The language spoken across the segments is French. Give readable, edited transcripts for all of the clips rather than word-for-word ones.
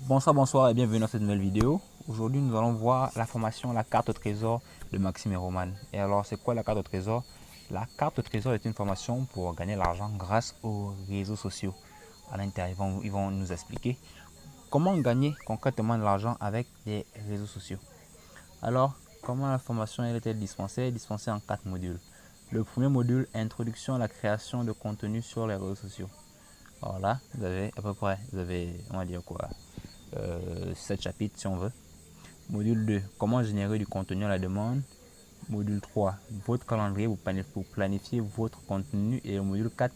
Bonsoir et bienvenue dans cette nouvelle vidéo. Aujourd'hui, nous allons voir la formation La carte au trésor de Maxime et Roman. Et alors, c'est quoi la carte au trésor? La carte au trésor est une formation pour gagner l'argent grâce aux réseaux sociaux. À l'intérieur, ils vont nous expliquer comment gagner concrètement de l'argent avec les réseaux sociaux. Alors, comment la formation elle est dispensée? Elle est dispensée en 4 modules. Le premier module, introduction à la création de contenu sur les réseaux sociaux. Alors là, vous avez à peu près, on va dire quoi, 7 chapitres si on veut. Module 2, comment générer du contenu à la demande. Module 3, votre calendrier pour planifier votre contenu. Et le module 4,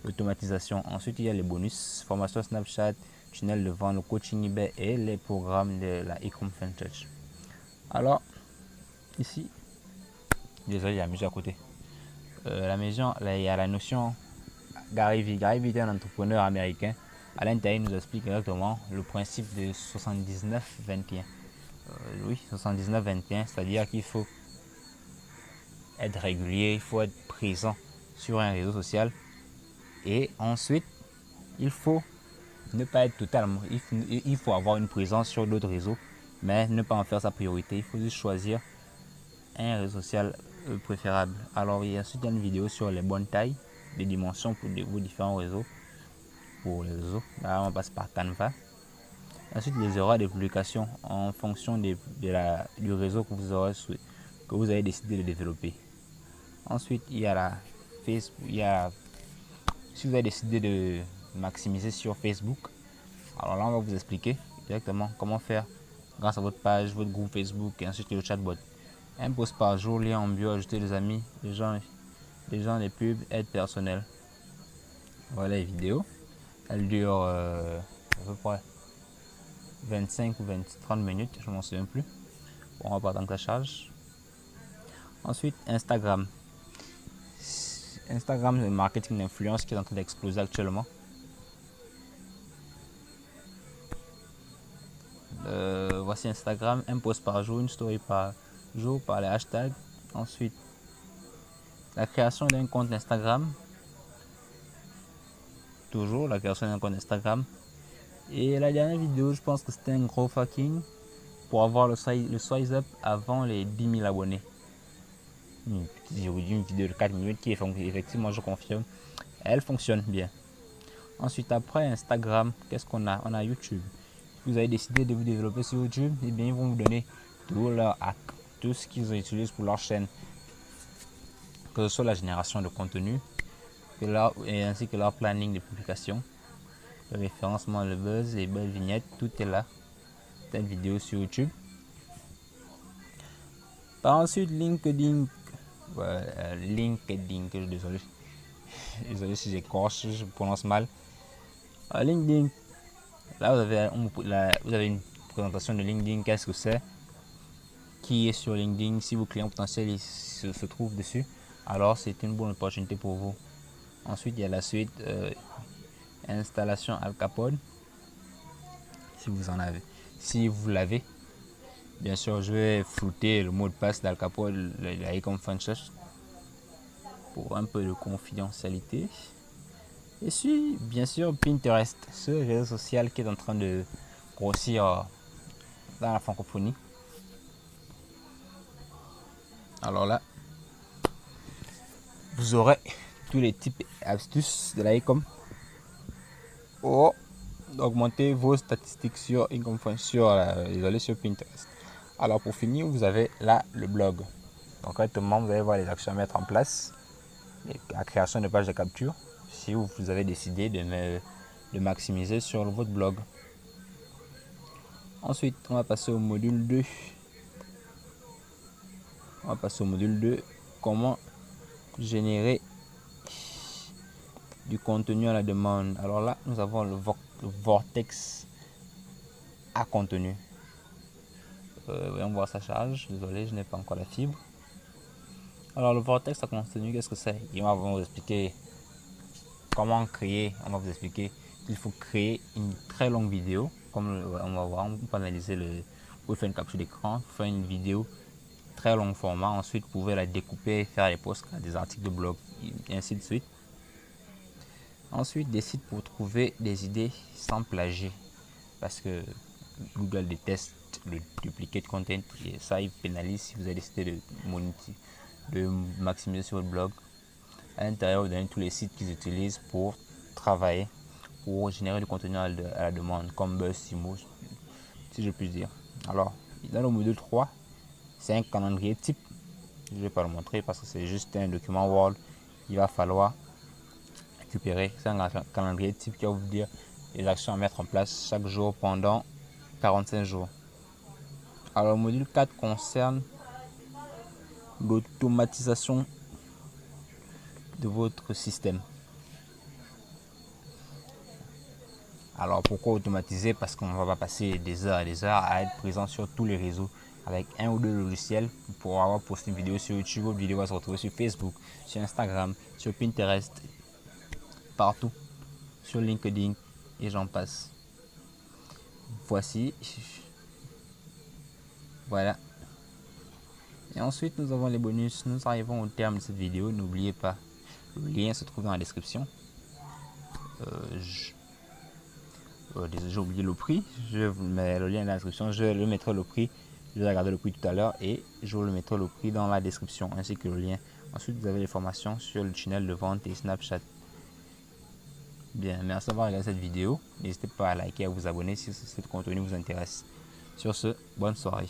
l'automatisation. Ensuite, il y a les bonus, formation Snapchat, tunnel de vente, le coaching eBay et les programmes de la e-com Fintech. Alors, ici, désolé, il y a la musique à côté. La maison, là, il y a la notion Gary Vee. Gary Vee est un entrepreneur américain. À l'intérieur, il nous explique exactement le principe de 79-21. Oui, 79-21, c'est-à-dire qu'il faut être régulier, il faut être présent sur un réseau social. Et ensuite, il faut ne pas être totalement, il faut avoir une présence sur d'autres réseaux, mais ne pas en faire sa priorité. Il faut juste choisir un réseau social préférable. Alors, il y a ensuite une vidéo sur les bonnes tailles, les dimensions pour vos différents réseaux. Pour les réseaux, là on passe par Canva. Ensuite, les horaires de publication en fonction du réseau que vous avez décidé de développer. Ensuite, il y a la Facebook. Si vous avez décidé de maximiser sur Facebook, alors là, on va vous expliquer exactement comment faire grâce à votre page, votre groupe Facebook et ensuite le chatbot. Un post par jour, lien en bio, ajouter des amis, les gens, les pubs, aide personnelle. Voilà les vidéos. Elles durent à peu près 25 ou 30 minutes, je m'en souviens plus. Bon, on va pas attendre que ça charge. Ensuite, Instagram. Instagram, le marketing d'influence qui est en train d'exploser actuellement. Voici Instagram, un post par jour, une story par jour par les hashtags. Ensuite, la création d'un compte Instagram. Toujours la création d'un compte Instagram. Et la dernière vidéo, je pense que c'était un gros fucking pour avoir le swipe up avant les 10 000 abonnés. J'ai vu une vidéo de 4 minutes qui est effectivement, je confirme, elle fonctionne bien. Ensuite, après Instagram, qu'est-ce qu'on a? On a YouTube. Si vous avez décidé de vous développer sur YouTube, eh bien, ils vont vous donner tout leur hack, tout ce qu'ils utilisent pour leur chaîne, que ce soit la génération de contenu, ainsi que leur planning de publication, le référencement, le buzz, les belles vignettes, tout est là. Telle vidéo sur YouTube. Par ensuite, LinkedIn. LinkedIn, désolé. Désolé si j'écorche, je prononce mal. LinkedIn. Là, vous avez une présentation de LinkedIn. Qu'est-ce que c'est? Qui est sur LinkedIn? Si vos clients potentiels se trouvent dessus, alors c'est une bonne opportunité pour vous. Ensuite, il y a la suite installation Al Capone. Si vous en avez. Si vous l'avez. Bien sûr, je vais flouter le mot de passe d'Al Capone, la e-com Fintech, pour un peu de confidentialité. Et puis, bien sûr, Pinterest, ce réseau social qui est en train de grossir dans la francophonie. Alors là, vous aurez tous les types et astuces de la e-com pour augmenter vos statistiques sur sur Pinterest. Alors pour finir, vous avez là le blog. Concrètement, vous allez voir les actions à mettre en place, la création de pages de capture, si vous avez décidé de maximiser sur votre blog. Ensuite, on va passer au module 2. Comment générer du contenu à la demande. Alors là, nous avons le vortex à contenu. Voyons voir sa charge. Désolé, je n'ai pas encore la fibre. Alors le vortex à contenu, qu'est-ce que c'est? On va vous expliquer comment créer. On va vous expliquer qu'il faut créer une très longue vidéo. Comme on va voir, on peut analyser vous faire une capture d'écran, faire une vidéo très long format. Ensuite, vous pouvez la découper, faire des posts, des articles de blog, et ainsi de suite. Ensuite, des sites pour trouver des idées sans plagier. Parce que Google déteste le duplicate content et ça il pénalise si vous avez décidé de maximiser sur votre blog. À l'intérieur, vous donnez tous les sites qu'ils utilisent pour travailler, pour générer du contenu à la demande, comme BuzzSumo, si je puis dire. Alors, dans le module 3, c'est un calendrier type. Je ne vais pas le montrer parce que c'est juste un document Word. Il va falloir récupérer. C'est un calendrier type qui va vous dire les actions à mettre en place chaque jour pendant 45 jours. Alors, le module 4 concerne l'automatisation de votre système. Alors pourquoi automatiser? Parce qu'on ne va pas passer des heures et des heures à être présent sur tous les réseaux avec un ou deux logiciels pour avoir posté une vidéo sur YouTube. Votre vidéo va se retrouver sur Facebook, sur Instagram, sur Pinterest, partout, sur LinkedIn et j'en passe. Voici. Voilà. Et ensuite nous avons les bonus. Nous arrivons au terme de cette vidéo. N'oubliez pas, le lien se trouve dans la description. J'ai oublié le prix, je vous mets le lien dans la description, je le mettrai le prix, je vais regarder le prix tout à l'heure et je vous le mettrai le prix dans la description ainsi que le lien. Ensuite vous avez les formations sur le tunnel de vente et Snapchat. Bien, merci d'avoir regardé cette vidéo, n'hésitez pas à liker et à vous abonner si ce contenu vous intéresse. Sur ce, bonne soirée.